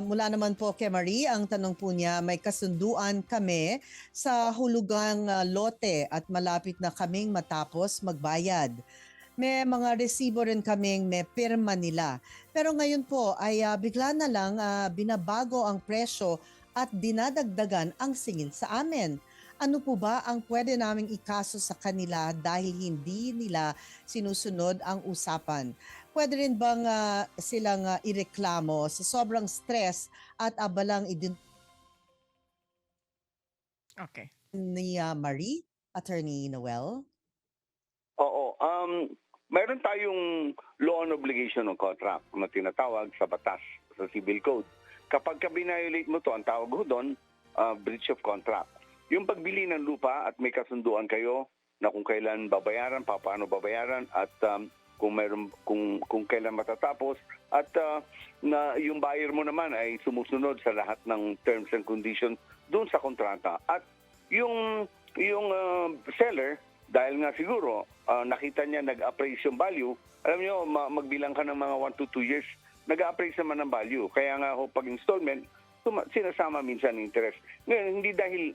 Mula naman po kay Marie, ang tanong po niya, may kasunduan kami sa hulugang lote at malapit na kaming matapos magbayad. May mga resibo rin kaming may pirma nila. Pero ngayon po ay bigla na lang binabago ang presyo at dinadagdagan ang singil sa amin. Ano po ba ang pwede naming ikaso sa kanila dahil hindi nila sinusunod ang usapan? Pwede rin bang silang ireklamo sa sobrang stress at abalang Okay. ni Marie, Attorney Noel? Oo, meron tayong law on obligation of contract na tinatawag sa batas, sa civil code. Kapag ka-violate mo to, ang tawag ho doon, breach of contract. Yung pagbili ng lupa at may kasunduan kayo na kung kailan babayaran, paano babayaran at kung kailan matatapos at na yung buyer mo naman ay sumusunod sa lahat ng terms and conditions doon sa kontrata. At yung seller, dahil nga siguro nakita niya nag-appraise yung value, alam niyo magbilang ka ng mga 1 to 2 years, nag-appraise naman ng value. Kaya nga ho pag installment, sinasama minsan ng interest. Ngayon,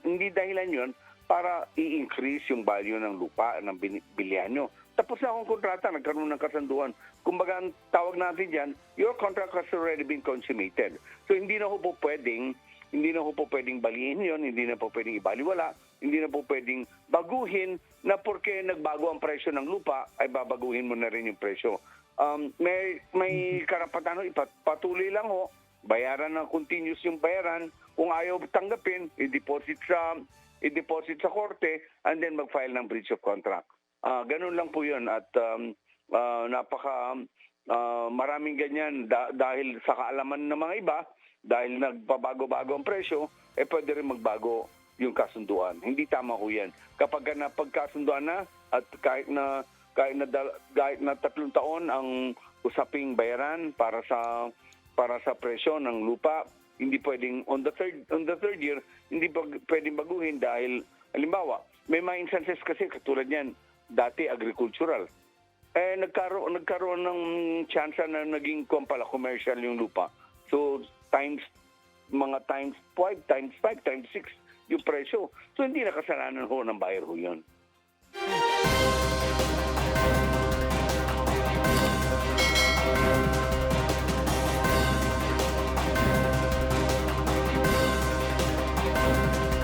hindi dahilan yun para i-increase yung value ng lupa ng bilihan nyo. Tapos na akong kontrata, nagkaroon ng kasunduan. Kumbaga, ang tawag natin dyan, your contract has already been consummated. So hindi na ho po pwedeng balihin yon, hindi na po pwedeng ibaliwala, hindi na po pwedeng baguhin na porque nagbago ang presyo ng lupa, ay babaguhin mo na rin yung presyo. May karapatan ho, patuloy lang ho, bayaran ng continuous yung bayaran. Kung ayaw tanggapin, i-deposit sa korte and then mag-file ng breach of contract. Ganun lang po yun at maraming ganyan dahil sa kaalaman ng mga iba, dahil nagpabago-bago ang presyo, pwede rin magbago yung kasunduan. Hindi tama ho yan. Kapag napagkasunduan na at kahit na 3 taon ang usaping bayaran para sa presyo ng lupa, hindi pwedeng on the third year hindi pwedeng baguhin dahil halimbawa may mga instances kasi katulad niyan dati agricultural nagkaroon ng chance na naging commercial yung lupa, so mga times 5 times 6 yung presyo, so hindi na kasalanan ho ng buyer ho yun.